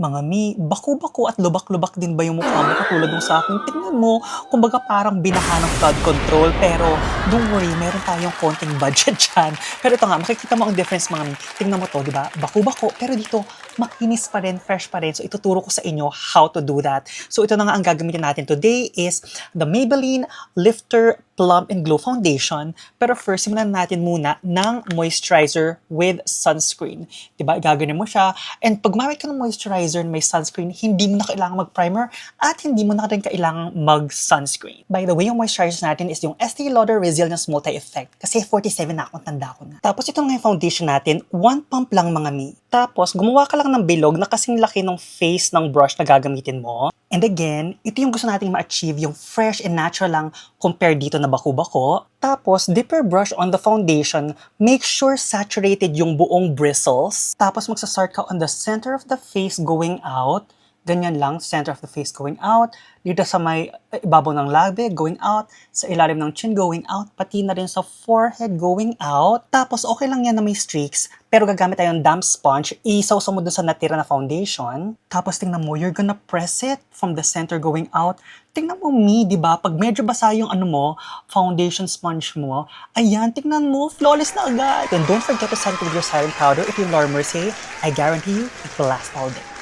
Mga Mi, baku-bako at lubak-lubak din ba yung mukha mo katulad nung sa akin? Tingnan mo, kumbaga parang binaha ng flood control. Pero don't worry, meron tayong konting budget dyan. Pero ito nga, makikita mo ang difference mga Mi. Tingnan mo to, di ba? Baku-bako, pero dito, makinis pa rin, fresh pa rin. So ituturo ko sa inyo how to do that. So ito na nga ang gagamitin natin today is the Maybelline Lifter Plump and Glow Foundation. Pero first, simulan natin muna ng moisturizer with sunscreen. Diba? Gaganin mo siya. And pag gumamit ka ng moisturizer and may sunscreen, hindi mo na kailangan mag-primer at hindi mo na rin kailangan mag-sunscreen. By the way, yung moisturizer natin is yung Estee Lauder Resilience Multi-Effect. Kasi 47 na akong tanda ko na. Tapos ito nga yung foundation natin, one pump lang mga Mi. Tapos gumawa ka lang ng bilog na kasing laki ng face ng brush na gagamitin mo. And again, ito yung gusto nating ma-achieve, yung fresh and natural lang compared dito na baku-bako. Tapos, dip your brush on the foundation. Make sure saturated yung buong bristles. Tapos, magsasart ka on the center of the face going out. Ganyan lang, center of the face going out. Dito sa may ibabaw ng labi, going out. Sa ilalim ng chin, going out. Pati na rin sa forehead, going out. Tapos, okay lang yan na may streaks. Pero gagamit tayo ng damp sponge. Isaw-saw mo dun sa natira na foundation. Tapos, tingnan mo, you're gonna press it from the center going out. Tingnan mo, Mi, di ba? Pag medyo basa yung foundation sponge mo, ayan, tingnan mo, flawless na agad. And don't forget to set it with your setting powder if you Laura Mercier. I guarantee you, it will last all day.